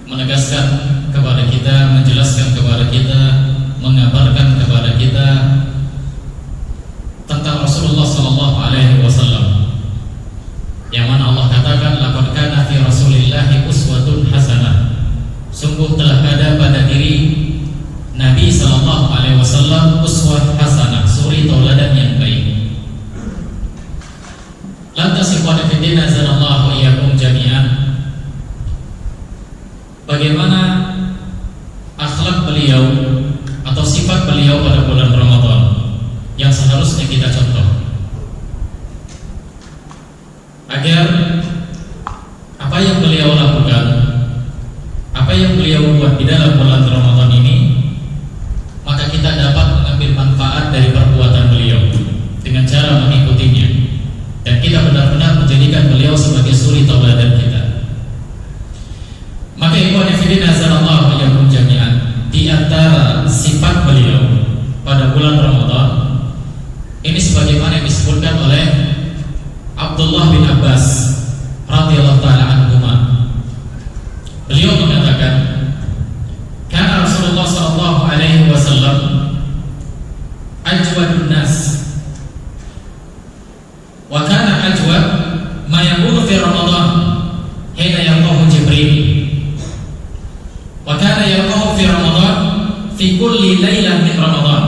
menegaskan kepada kita, menjelaskan kepada kita, mengabarkan kepada kita tentang Rasulullah sallallahu alaihi wasallam, yang mana Allah katakan laqad kana fi Rasulillahi uswatun hasanah. Sungguh telah ada pada diri Nabi sallallahu alaihi wasallam uswah hasanah, suri tauladan yang baik. Lantas ikhwan fillah azanallahu wa iyyakum jami'an, bagaimana akhlak beliau atau sifat beliau pada bulan Ramadan yang seharusnya kita contoh, agar apa yang beliau lakukan, apa yang beliau buat di dalam bulan Ramadan ini, maka kita dapat mengambil manfaat dari perbuatan beliau dengan cara mengikutinya, dan kita benar-benar menjadikan beliau sebagai suri tauladan kita. Maka ikhwan fillah azanallahu wa iyyakum jami'an, di antara sifat beliau pada bulan Ramadan ini sebagaimana yang disebutkan oleh Abdullah bin Abbas radhiyallahu taala anhuma. Beliau mengatakan, kana Rasulullah sallallahu alaihi wasallam ajwadun nas, wa kana ajwad ma yakunu fi Ramadan hina yalqahu Jibril, wa kana yalqahu fi Ramadan fi kulli lailah min Ramadan,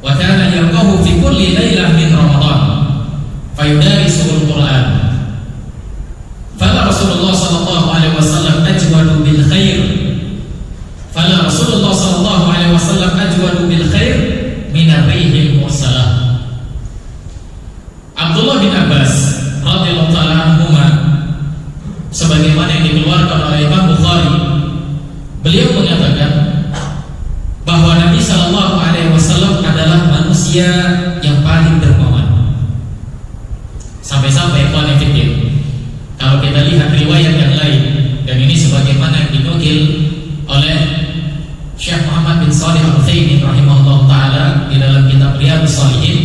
wa kana yalqahu fi kulli lailah min Ramadan fayudarisuhu al-Qur'an. Fala Rasulullah sallallahu alaihi wasallam ajwadu bil khair, fala Rasulullah sallallahu alaihi wasallam ajwadu bil khair min ar-rihil mursalah. Abdullah bin Abbas radhiyallahu ta'ala anhuma, sebagaimana yang dikeluarkan oleh Imam Bukhari, beliau mengatakan bahwa Nabi sallallahu alaihi wasallam adalah manusia yang paling dermawan. Sampai-sampai ikhwan fillah, kalau kita lihat riwayat yang lain, dan ini sebagaimana yang dinukil oleh Syekh Muhammad bin Shalih Al-Utsaimin rahimahullah taala di dalam kitab Riyadhus Shalihin,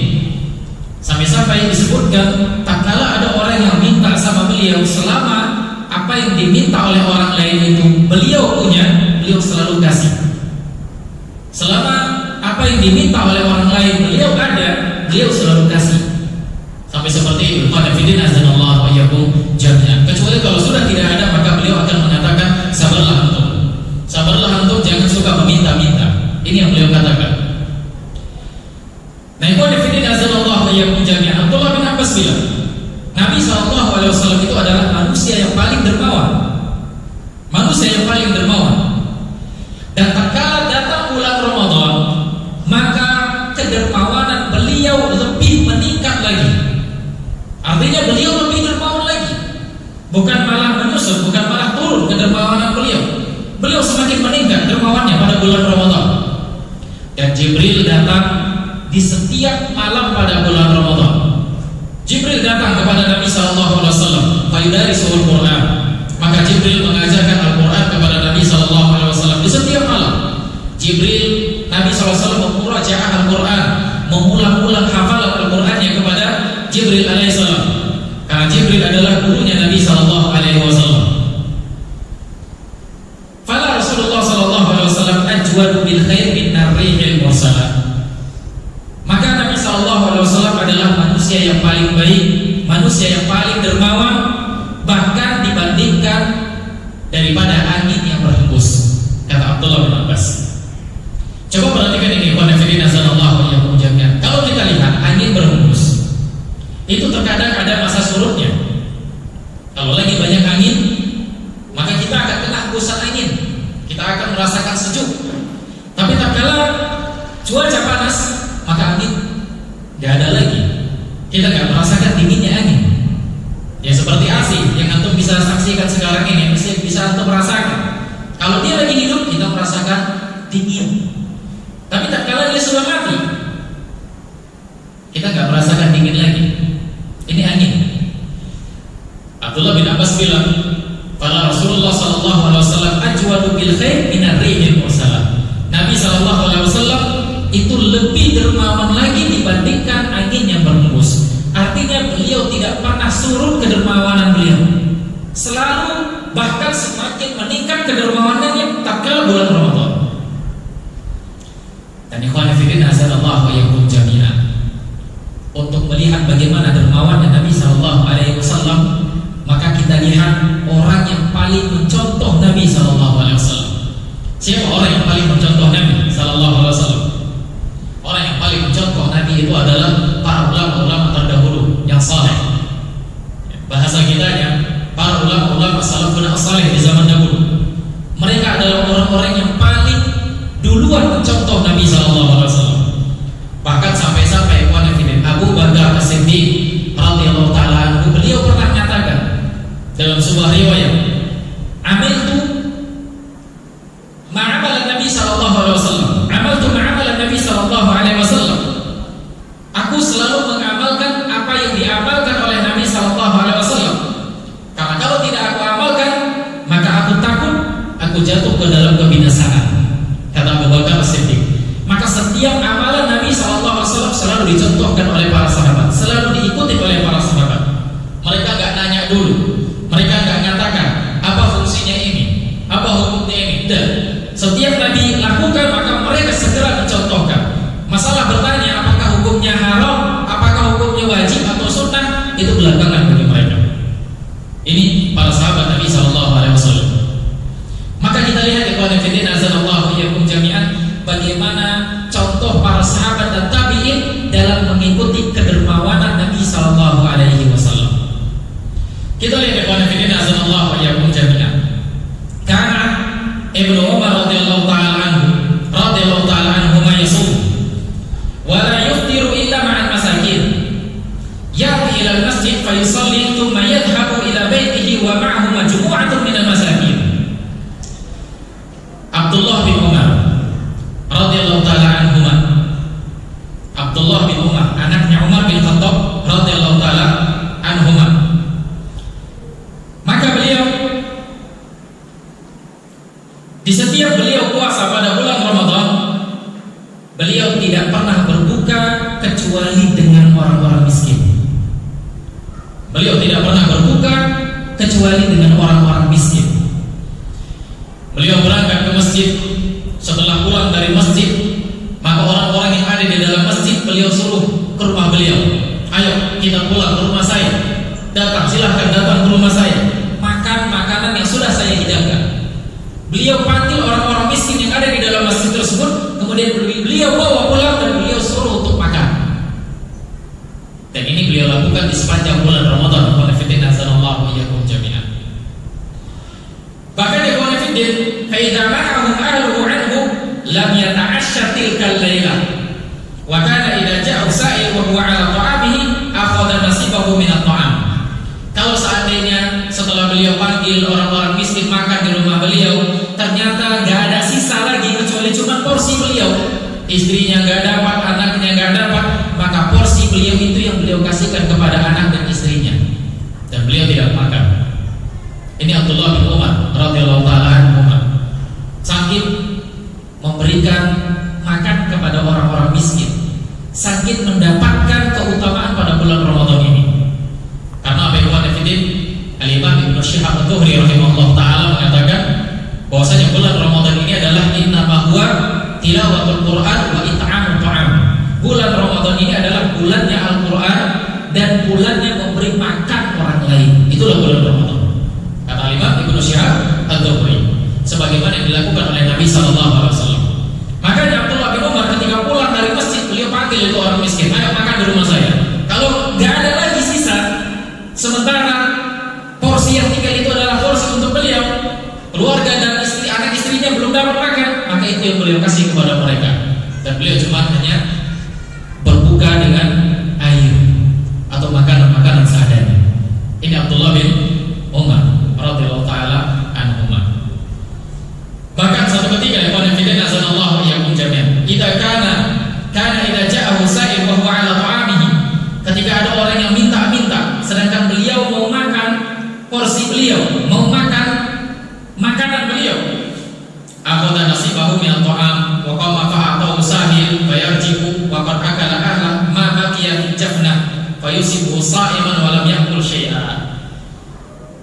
sampai-sampai disebutkan tak kala ada orang yang minta sama beliau, selama apa yang diminta oleh orang lain itu beliau punya, beliau selalu kasih. Selama apa yang diminta oleh orang lain beliau ada, beliau selalu kasih. Sampai seperti itu. Pada fillah azanallahu wa iyyakum jami'an. Kecuali kalau sudah tidak ada, maka beliau akan mengatakan sabarlah antum. Sabarlah antum, jangan suka meminta-minta. Ini yang beliau katakan. Nah, pada fillah azanallahu wa iyyakum jami'an, Abdullah bin Abbas bilang, Nabi sallallahu alaihi wasallam itu adalah manusia yang paling dermawan. Manusia yang paling dermawan. Dan tatkala datang bulan Ramadan, maka kedermawanan beliau lebih meningkat lagi. Artinya beliau lebih dermawan lagi, bukan malah menyusut, bukan malah turun kedermawanan beliau. Beliau semakin meningkat dermawannya pada bulan Ramadan. Dan Jibril datang di setiap malam pada bulan Ramadan. Jibril datang kepada Nabi sallallahu alaihi wasallam, fayudarisuhul Qur'an. Maka Jibril mengajarkan Al-Qur'an kepada Nabi sallallahu alaihi wasallam di setiap malam. Jibril, Nabi sallallahu alaihi wasallam memurajaah Al-Qur'an, mengulang-ulang hafalan Al-Qur'annya kepada Jibril alaihissalam, karena Jibril adalah gurunya Nabi sallallahu alaihi wasallam. Fala Rasulullah sallallahu alaihi wasallam ajwadu bil khair min ar-rihil mursalah. Maka Nabi sallallahu alaihi wasallam adalah manusia yang paling baik, manusia yang paling dermawan, bahkan dibandingkan daripada angin yang berhembus, kata Abdullah bin Abbas. Coba perhatikan ini, wa nafidina sallallahu alaihi wasallam. Kalau kita lihat angin berhembus, itu terkadang ada masa surutnya. Kalau lagi banyak angin, maka kita akan kena hembusan angin, kita akan merasakan sejuk. Tapi tatkala cuaca panas, maka angin gak ada lagi, kita gak merasakan dinginnya angin. Ya seperti AC yang antum bisa saksikan sekarang ini, bisa antum merasakan. Kalau dia lagi hidup, kita merasakan dingin. Tapi tatkala dia sudah mati, kita gak merasakan dingin lagi. Ini angin. Abdullah bin Abbas bilang, pada Rasulullah sallallahu alaihi wasallam ajwadu bil khair min ar-rihil mursalah. Nabi sallallahu alaihi wasallam itu lebih dermawan lagi dibandingkan angin yang berhembus. Artinya beliau tidak pernah surut kedermawanan beliau. Selalu, bahkan semakin meningkat azanallahu wa iyyakum jami'an. Untuk melihat bagaimana dermawannya Nabi sallallahu alaihi wasallam, maka kita lihat orang yang paling mencontoh Nabi sallallahu alaihi wasallam. Siapa orang yang paling mencontoh Nabi sallallahu alaihi wasallam? Orang yang paling mencontoh Nabi itu adalah para ulama-ulama terdahulu yang saleh. Bahasa kitanya, para ulama-ulama salafun as-salih di zaman dahulu. Mereka adalah orang-orang yang paling duluan mencontoh Nabi sallallahu alaihi wasallam. Bahkan sampai-sampai Abu Bakar As-Siddiq radhiyallahu taala anhu, beliau pernah menyatakan dalam sebuah riwayat, "Amiltu ma'amal Nabi sallallahu alaihi wasallam. Amaltu ma'amal Nabi sallallahu alaihi wasallam." Aku selalu mengamalkan apa yang diamalkan oleh Nabi sallallahu alaihi wasallam. Karena kalau tidak aku amalkan, maka aku takut aku jatuh ke dalam kebinasaan, kata Abu Bakar As-Siddiq. Maka setiap amalan Nabi SAW selalu dicontohkan oleh para sahabat, selalu diikuti oleh para sahabat. Mereka nggak nanya dulu, mereka nggak nyatakan apa fungsinya ini, apa hukumnya ini. Dan setiap Nabi lakukan, maka mereka segera mencontohkan. Masalah bertanya apakah hukumnya haram, apakah hukumnya wajib atau sunnah, itu belakangan bagi mereka. Ini para sahabat Nabi SAW. Maka kita lihat ikhwan fillah azanallahu iyyakum jami'an, bagaimana contoh para sahabat dan tabi'in dalam mengikuti kedermawanan Nabi sallallahu alaihi wasallam. Kita lihat ikhwan fillah azanallahu iyyakum jami'an. Karena Ibnu Umar radhiyallahu taala anhu yasum wa la yuftiru illa ma'al masakin. Ya'ti ila al-masjid fa yusalli thumma yadhhabu ila baitihi wa ma'ahu majmu'atun minal masakin. Abdullah bin Umar radhiyallahu taala anhuma, Abdullah bin Umar, anaknya Umar bin Khattab radhiyallahu taala anhuma. Maka beliau di setiap beliau puasa pada bulan Ramadan, beliau tidak pernah berbuka kecuali dengan orang-orang miskin. Beliau tidak pernah berbuka kecuali dengan orang-orang miskin. Beliau berangkat ke masjid. Setelah pulang dari masjid, maka orang-orang yang ada di dalam masjid beliau suruh ke rumah beliau. Ayo kita pulang ke rumah saya. Datang, silahkan datang ke rumah saya. Makan makanan yang sudah saya hidangkan. Beliau panggil orang-orang miskin yang ada di dalam masjid tersebut, kemudian beliau bawa pulang dan beliau suruh untuk makan. Dan ini beliau lakukan di sepanjang bulan Ramadan. Bahkan ikhwan fillah, fa idza ma'ahum ahluhu anhu lam yata'ashsha tilka al-laila. Wa kana idza ja'a sa'il wa huwa 'ala ta'amihi akhadha nasibahu min at-ta'am. Kalau seandainya setelah beliau panggil orang-orang miskin makan di rumah beliau, ternyata enggak ada sisa lagi kecuali cuma porsi beliau. Istrinya enggak dapat, anaknya enggak dapat, maka porsi beliau itu yang beliau kasihkan kepada anak dan istrinya. Dan beliau tidak makan. Ini Abdullah bin Umar radhiyallahu taala anhu, saking memberikan makan kepada orang-orang miskin, saking mendapatkan keutamaan pada bulan Ramadan ini. Karena apa yang dikatakan Al-Imam Ibnu Syihab Az-Zuhri rahimahullah taala mengatakan bahwasanya bulan Ramadan ini adalah innama huwa tilawatul Quran wa it'amut ta'am. Bulan Ramadan ini adalah bulannya Al-Quran dan bulannya memberi makan orang lain. Itulah bulan Ramadan. Kata Imam Ibnu Syihab Az-Zuhri, sebagaimana yang dilakukan oleh Nabi sallallahu alaihi wasallam. Makanya Abdullah bin Umar ketika pulang dari masjid, beliau panggil itu orang miskin, ayo makan di rumah saya. Kalau nggak ada lagi sisa, sementara porsi yang tinggal itu adalah porsi untuk beliau, keluarga dan istri, anak istrinya belum dapat makan, maka itu yang beliau kasih kepada mereka. Dan beliau cuma hanya berbuka dengan air atau makanan-makanan seadanya. Ini Abdullah bin Umar radhiyallahu taala anhuma. Bahkan satu ketika ikhwan fillah azanallahu iyyakum jami'an, idza kana idza ja'ahu sa'il wa huwa 'ala ta'amihi, ketika ada orang yang minta-minta sedangkan beliau mau makan porsi beliau, mau makan makanan beliau, akhadha nasibahu min at-ta'am wa qama fa'atahu sahil fayarji'u wa qad akala ahla ma baqiya fi jafna fayusibu sha'iman wa lam ya'kul syai'a.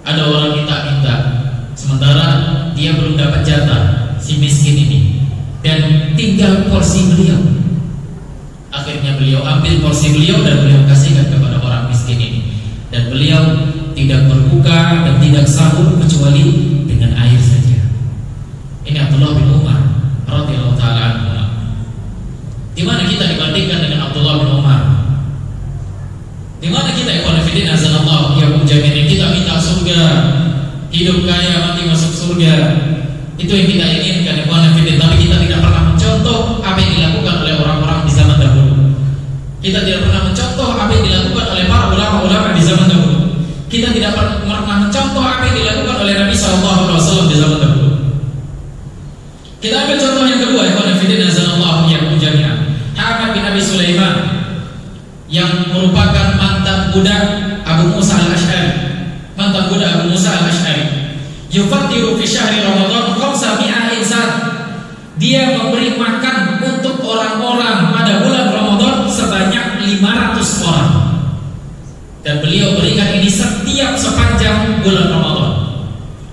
Ada orang minta-minta, sementara dia belum dapat jatah, si miskin ini, dan tinggal porsi beliau. akhirnya beliau ambil porsi beliau dan beliau kasihkan kepada orang miskin ini. Dan beliau tidak berbuka dan tidak sahur kecuali dengan air saja. Ini Abdullah bin Umar radhiyallahu taala anhu. Di mana kita dibandingkan dengan Abdullah bin Umar? Di mana kita ikhwan fillah azanallahu ya jami'an, kita minta surga, hidup kaya mati masuk surga. Itu yang kita inginkan ikhwan fillah, tapi kita tidak pernah mencontoh apa yang dilakukan oleh orang-orang di zaman dahulu. Kita tidak pernah mencontoh apa yang dilakukan oleh para ulama-ulama di zaman dahulu. Kita tidak pernah mencontoh apa yang dilakukan oleh Nabi SAW di zaman dahulu. Kita ambil contoh yang kedua, ikhwan fillah azanallahu ya jami'an. Ahmad bin Abi Sulaiman yang merupakan mantan budak Abu Musa al-Ash'ari. Mantan budak Abu Musa al-Ash'ari. Yufattiru fi syahri Ramadan 500 insan. Dia memberi makan untuk orang-orang pada bulan Ramadan sebanyak 500 orang. Dan beliau berikan ini setiap sepanjang bulan Ramadan.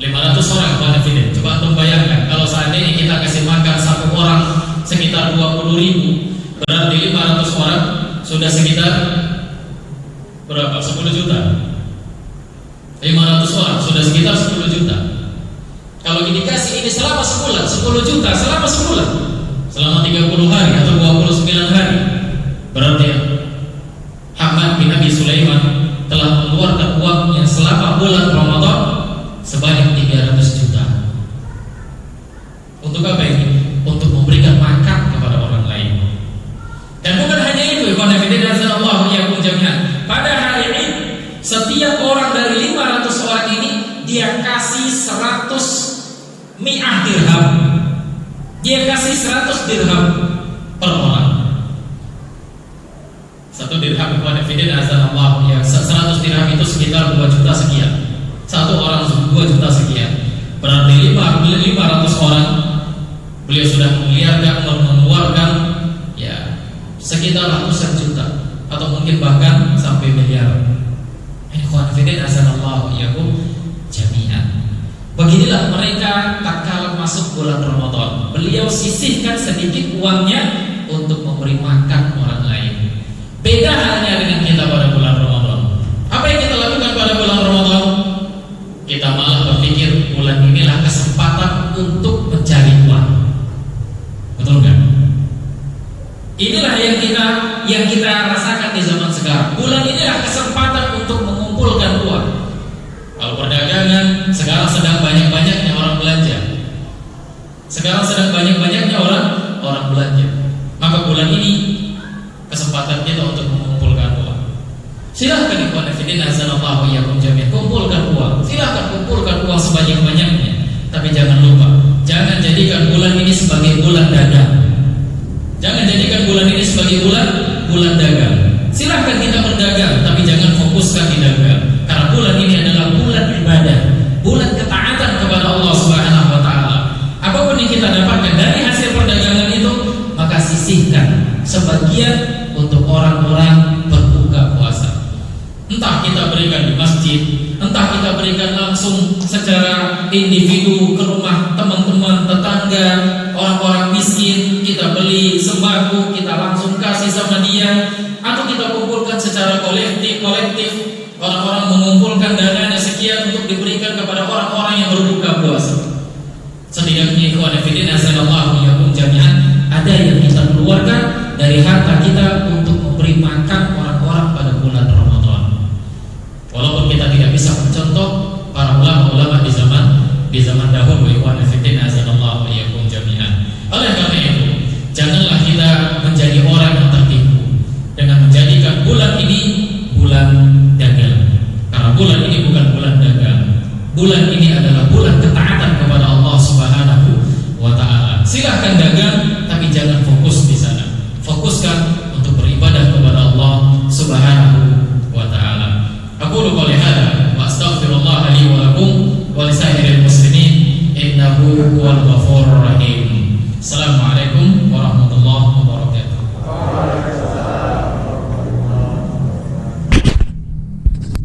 500 orang kepada Fidel. Coba antum bayangkan kalau seandainya kita kasih makan satu orang sekitar 20.000, berarti 500 orang sudah sekitar berapa? 10 juta. 500 orang sudah sekitar 10 juta. Kalau dikasih ini selama sebulan, 10 juta selama sebulan, selama 30 hari atau 29 hari, berarti Hamad bin Abi Sulaiman telah mengeluarkan uangnya selama bulan Ramadan sebanyak 300 juta. Untuk apa ini? Untuk memberikan makan kepada orang lain. Dan bukan hanya itu, ikhwan fillah azanallahu iyyakum jami'an. Pada hari ini setiap orang dari 500 orang ini dia kasih 100 mi'ah dirham. Dia kasih 100 dirham per orang. 1 dirham ikhwan fillah azanallahu ya, 100 dirham itu sekitar 2 juta sekian. Satu orang 2 juta sekian. Berarti 500 orang beliau sudah mengeluarkan ya sekitar ratusan juta atau mungkin bahkan sampai miliar. Ikhwan fillah azanallahu iyyakum jami'an. Beginilah mereka tatkala masuk bulan Ramadan. Beliau sisihkan sedikit uangnya untuk memberi makan orang lain. Beda halnya dengan kita pada bulan Ramadan. Apa yang kita lakukan pada bulan Ramadan? Kita malah berpikir bulan inilah kesempatan untuk mencari uang. Betul kan? Inilah yang kita rasakan di zaman sekarang. Bulan inilah kesempatan untuk mengumpulkan uang. Kalau perdagangan sekarang sedang banyak-banyaknya orang belanja. Sekarang sedang banyak-banyaknya orang belanja. Maka bulan ini kesempatan kita untuk mengumpulkan uang. Silahkan ikhwan fillah azanallahu iyyakum jami'an, kumpulkan uang. Silahkan kumpulkan uang sebanyak-banyaknya. Tapi jangan lupa, jangan jadikan bulan ini sebagai bulan dagang. Jangan jadikan bulan ini sebagai bulan dagang. Silahkan kita berdagang, tapi jangan fokuskan di dagang. Karena bulan ini adalah bulan ibadah, bulan ketaatan kepada Allah Subhanahu wa taala. Apapun yang kita dapatkan dari hasil perdagangan itu, maka sisihkan sebagian untuk orang-orang berbuka puasa. Entah kita berikan di masjid, entah kita berikan langsung secara individu ke rumah teman-teman, tetangga, orang-orang miskin. Kita beli sembako, kita langsung kasih sama dia, atau kita kumpulkan secara kolektif. Orang-orang mengumpulkan dananya sekian untuk diberikan kepada orang-orang yang berbuka puasa. Setidaknya ikhwan fillah azanallahu iyyakum jami'an, ada yang kita keluarkan dari harta kita untuk memberi makan